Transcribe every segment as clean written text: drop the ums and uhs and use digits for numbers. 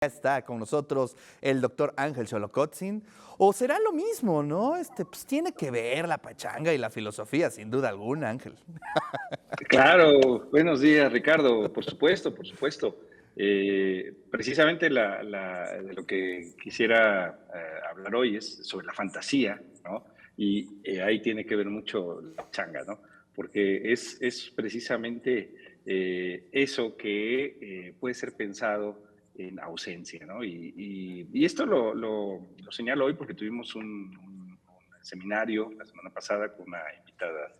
Está con nosotros el doctor Ángel Xolocotzin, o será lo mismo, ¿no? Pues tiene que ver la pachanga y la filosofía, sin duda alguna, Ángel. Claro, buenos días, Ricardo. Por supuesto, por supuesto. Precisamente de lo que quisiera hablar hoy es sobre la fantasía, ¿no? Y ahí tiene que ver mucho la changa, ¿no? Porque es precisamente eso que puede ser pensado en ausencia, ¿no? Y esto lo señalo hoy porque tuvimos un seminario la semana pasada con una invitada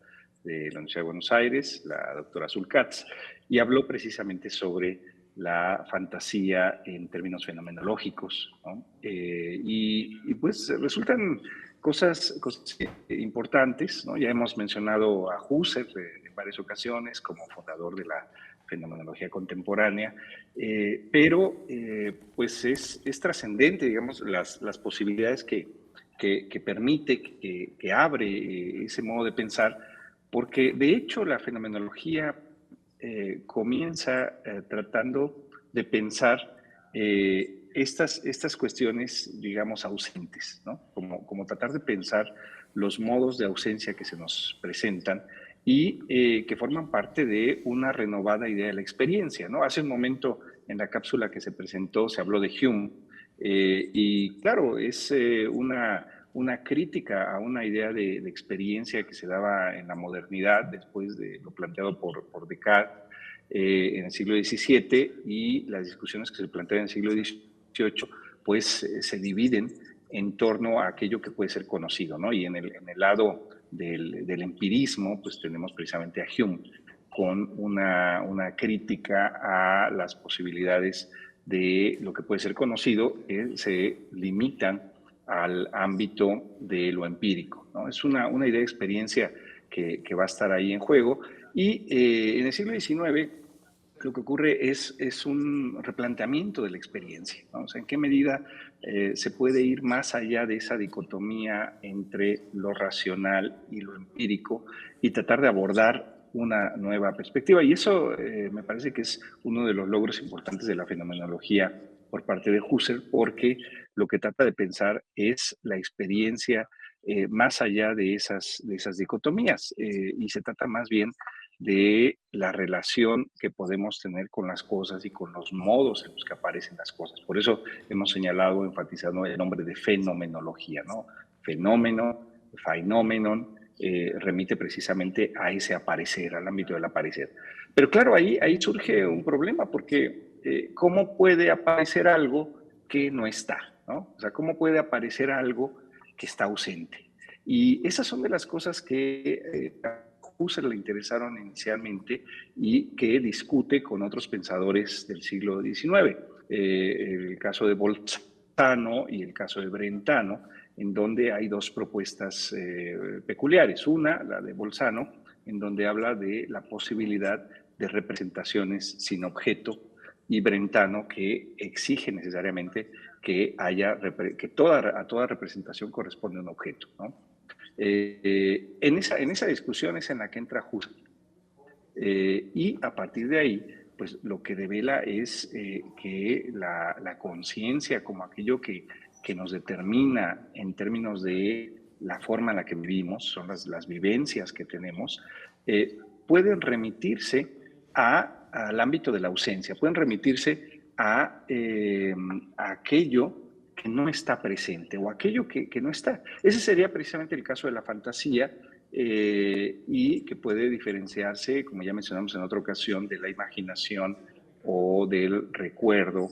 de la Universidad de Buenos Aires, la doctora Azul Katz, y habló precisamente sobre la fantasía en términos fenomenológicos, ¿no? Pues resultan cosas importantes, ¿no? Ya hemos mencionado a Husserl en varias ocasiones como fundador de la fenomenología contemporánea, pero pues es trascendente, digamos, las posibilidades que permite, que abre ese modo de pensar, porque de hecho la fenomenología comienza tratando de pensar estas cuestiones, digamos, ausentes, ¿no? Como tratar de pensar los modos de ausencia que se nos presentan y que forman parte de una renovada idea de la experiencia, ¿no? Hace un momento en la cápsula que se presentó se habló de Hume y claro, es una crítica a una idea de experiencia que se daba en la modernidad después de lo planteado por Descartes en el siglo XVII, y las discusiones que se plantean en el siglo XVIII pues se dividen en torno a aquello que puede ser conocido, ¿no? Y en el lado del empirismo pues tenemos precisamente a Hume con una crítica a las posibilidades de lo que puede ser conocido, que se limitan al ámbito de lo empírico, ¿no? Es una idea de experiencia que va a estar ahí en juego. Y en el siglo XIX lo que ocurre es un replanteamiento de la experiencia, ¿no? O sea, en qué medida se puede ir más allá de esa dicotomía entre lo racional y lo empírico y tratar de abordar una nueva perspectiva. Y eso me parece que es uno de los logros importantes de la fenomenología por parte de Husserl, porque lo que trata de pensar es la experiencia más allá de esas dicotomías, y se trata más bien de la relación que podemos tener con las cosas y con los modos en los que aparecen las cosas. Por eso hemos señalado, enfatizado el nombre de fenomenología, ¿no? Fenómeno, phenomenon, remite precisamente a ese aparecer, al ámbito del aparecer. Pero claro, ahí surge un problema, porque ¿cómo puede aparecer algo que no está, ¿no? O sea, ¿cómo puede aparecer algo que está ausente? Y esas son de las cosas que Husserl le interesaron inicialmente y que discute con otros pensadores del siglo XIX. El caso de Bolzano y el caso de Brentano, en donde hay dos propuestas peculiares. Una, la de Bolzano, en donde habla de la posibilidad de representaciones sin objeto, y Brentano, que exige necesariamente que a toda representación corresponde un objeto, ¿no? En esa discusión es en la que entra Husserl. Y a partir de ahí, pues lo que devela es que la conciencia como aquello que nos determina en términos de la forma en la que vivimos, son las vivencias que tenemos, pueden remitirse al ámbito de la ausencia, pueden remitirse a aquello que no está presente o aquello que no está. Ese sería precisamente el caso de la fantasía, y que puede diferenciarse, como ya mencionamos en otra ocasión, de la imaginación o del recuerdo,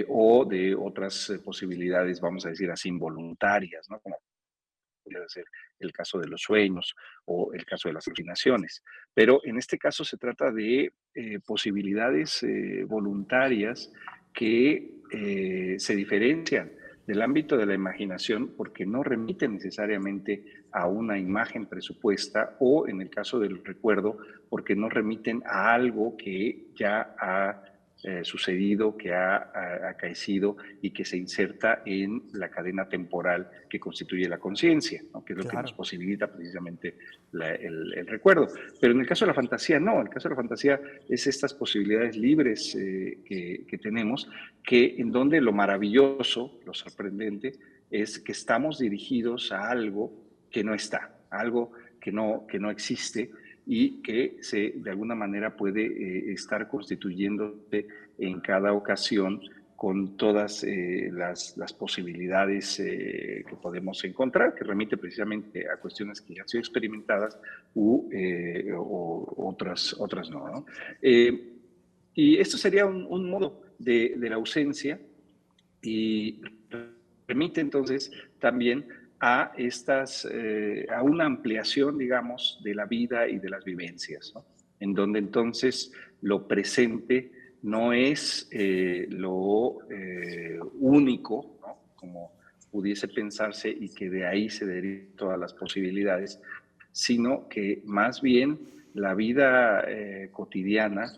o de otras posibilidades, vamos a decir así, involuntarias, ¿no? Como podría ser el caso de los sueños o el caso de las alucinaciones. Pero en este caso se trata de posibilidades voluntarias que se diferencian del ámbito de la imaginación porque no remiten necesariamente a una imagen presupuesta, o en el caso del recuerdo porque no remiten a algo que ya ha sucedido, que ha acaecido y que se inserta en la cadena temporal que constituye la conciencia, ¿no? Que es lo que nos Claro. posibilita precisamente el recuerdo. Pero en el caso de la fantasía, no. En el caso de la fantasía es estas posibilidades libres que tenemos, que en donde lo maravilloso, lo sorprendente, es que estamos dirigidos a algo que no está, a algo que no existe y que de alguna manera puede estar constituyéndose en cada ocasión con todas las posibilidades que podemos encontrar, que remite precisamente a cuestiones que ya han sido experimentadas o otras no, ¿no? Y esto sería un modo de la ausencia y remite entonces también a a una ampliación, digamos, de la vida y de las vivencias, ¿no? En donde entonces lo presente no es lo único, ¿no? Como pudiese pensarse y que de ahí se derivan todas las posibilidades, sino que más bien la vida cotidiana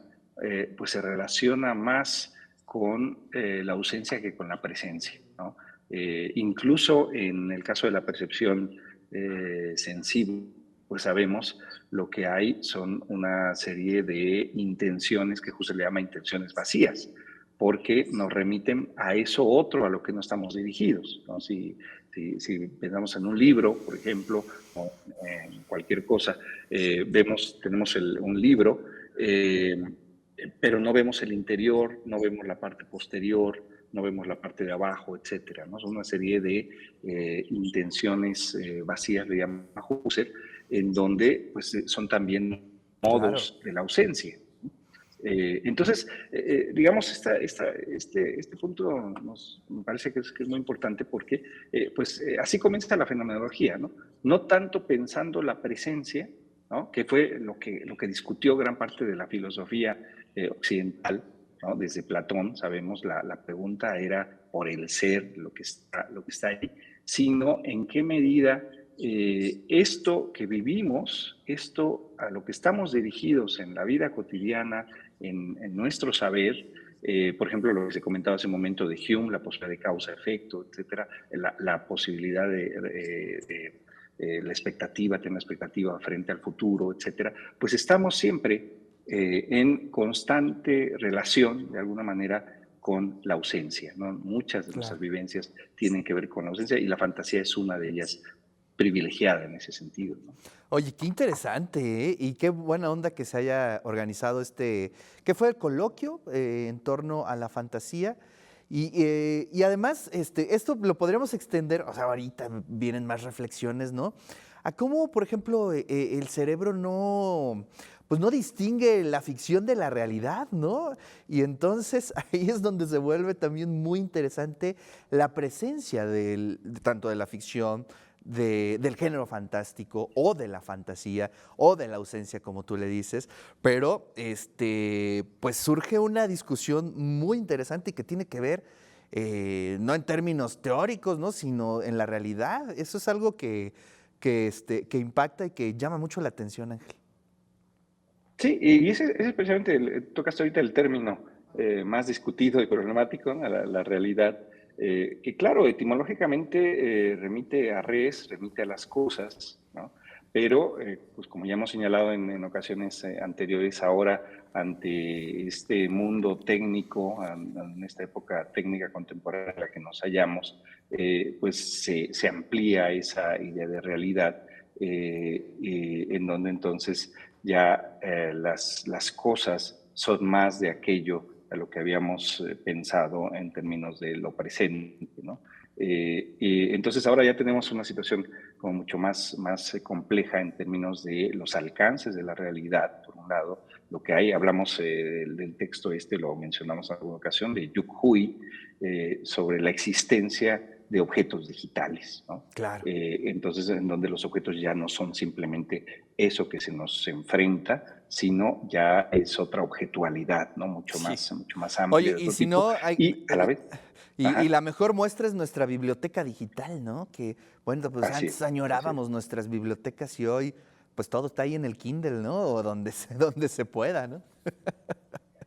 pues se relaciona más con la ausencia que con la presencia, ¿no? Incluso en el caso de la percepción sensible, pues sabemos lo que hay son una serie de intenciones que justo le llama intenciones vacías, porque nos remiten a eso otro a lo que no estamos dirigidos, ¿no? Si pensamos en un libro, por ejemplo, o en cualquier cosa, tenemos un libro, pero no vemos el interior, no vemos la parte posterior, no vemos la parte de abajo, etcétera, ¿no? Son una serie de intenciones vacías, le llama Husserl, en donde pues, son también Claro. modos de la ausencia. Entonces, digamos, este punto me parece que es muy importante porque, así comienza la fenomenología, ¿no? No tanto pensando la presencia, ¿no? Que fue lo que discutió gran parte de la filosofía occidental, ¿no? Desde Platón, sabemos, la pregunta era por el ser, lo que está ahí, sino en qué medida esto que vivimos, esto a lo que estamos dirigidos en la vida cotidiana, en nuestro saber, por ejemplo, lo que se comentaba hace un momento de Hume, la posibilidad de causa-efecto, etcétera, la posibilidad tener expectativa frente al futuro, etcétera, pues estamos siempre en constante relación, de alguna manera, con la ausencia, ¿no? Muchas de nuestras Claro. vivencias tienen que ver con la ausencia y la fantasía es una de ellas privilegiada en ese sentido, ¿no? Oye, qué interesante, ¿eh? Y qué buena onda que se haya organizado ¿qué fue el coloquio en torno a la fantasía? Y además, esto lo podríamos extender, o sea, ahorita vienen más reflexiones, ¿no? A cómo, por ejemplo, el cerebro pues no distingue la ficción de la realidad, ¿no? Y entonces ahí es donde se vuelve también muy interesante la presencia tanto de la ficción, del género fantástico o de la fantasía o de la ausencia, como tú le dices, pero pues surge una discusión muy interesante y que tiene que ver no en términos teóricos, ¿no? Sino en la realidad. Eso es algo que impacta y que llama mucho la atención, Ángel. Sí, y ese precisamente, tocaste ahorita el término más discutido y problemático, ¿no? La realidad, que claro, etimológicamente remite a res, remite a las cosas, ¿no? Pero, pues como ya hemos señalado en ocasiones anteriores, ahora ante este mundo técnico, en esta época técnica contemporánea en la que nos hallamos, pues se amplía esa idea de realidad, en donde entonces ya las cosas son más de aquello a lo que habíamos pensado en términos de lo presente, ¿no? Y entonces ahora ya tenemos una situación como mucho más compleja en términos de los alcances de la realidad, por un lado, lo que hay, hablamos del texto lo mencionamos en alguna ocasión, de Yuk Hui, sobre la existencia de objetos digitales, ¿no? Claro. Entonces, en donde los objetos ya no son simplemente eso que se nos enfrenta, sino ya es otra objetualidad, ¿no? Sí. Mucho más amplia Oye, de y otro si tipo. no, Y a la vez, y ajá, la mejor muestra es nuestra biblioteca digital, ¿no? Que, bueno, pues así antes es, así es. añorábamos nuestras bibliotecas y hoy, pues todo está ahí en el Kindle, ¿no? O donde se, donde se pueda, ¿no?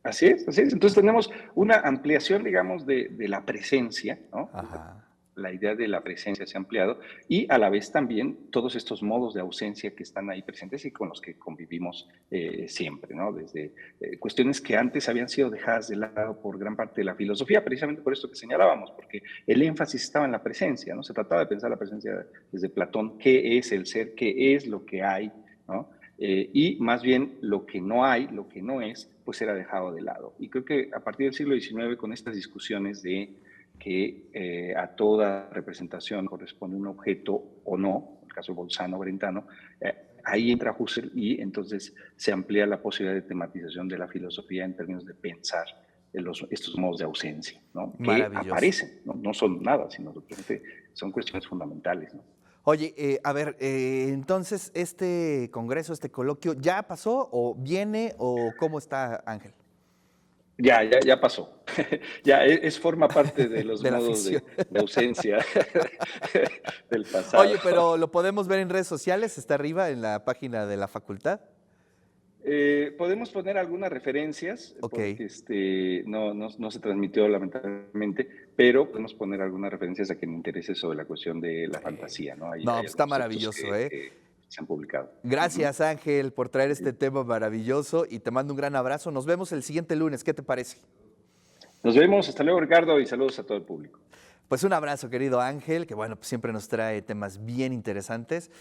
Así es, así es. Entonces tenemos una ampliación, digamos, de la presencia, ¿no? Ajá. La idea de la presencia se ha ampliado y a la vez también todos estos modos de ausencia que están ahí presentes y con los que convivimos siempre, ¿no? Desde cuestiones que antes habían sido dejadas de lado por gran parte de la filosofía, precisamente por esto que señalábamos, porque el énfasis estaba en la presencia, ¿no? Se trataba de pensar la presencia desde Platón, qué es el ser, qué es lo que hay, ¿no? Y más bien lo que no hay, lo que no es, pues era dejado de lado. Y creo que a partir del siglo XIX, con estas discusiones de que a toda representación corresponde un objeto o no, en el caso de Bolzano, Brentano, ahí entra Husserl y entonces se amplía la posibilidad de tematización de la filosofía en términos de pensar en estos modos de ausencia, ¿no? Que Maravilloso. aparecen, ¿no? No son nada, sino simplemente son cuestiones fundamentales, ¿no? Oye, a ver, entonces, ¿este congreso, este coloquio, ya pasó o viene o cómo está, Ángel? Ya pasó. Ya forma parte de los De la modos ficción. de ausencia del pasado. Oye, pero ¿lo podemos ver en redes sociales? ¿Está arriba en la página de la facultad? Podemos poner algunas referencias, Ok. porque no se transmitió lamentablemente, pero podemos poner algunas referencias a quien le interese sobre la cuestión de la fantasía, ¿no? No, Hay pues está algunos textos maravilloso, ¿eh? que se han publicado. Ujú. Gracias, Ángel, por traer Sí. este tema maravilloso y te mando un gran abrazo. Nos vemos el siguiente lunes. ¿Qué te parece? Nos vemos, hasta luego Ricardo y saludos a todo el público. Pues un abrazo, querido Ángel, que bueno, pues siempre nos trae temas bien interesantes.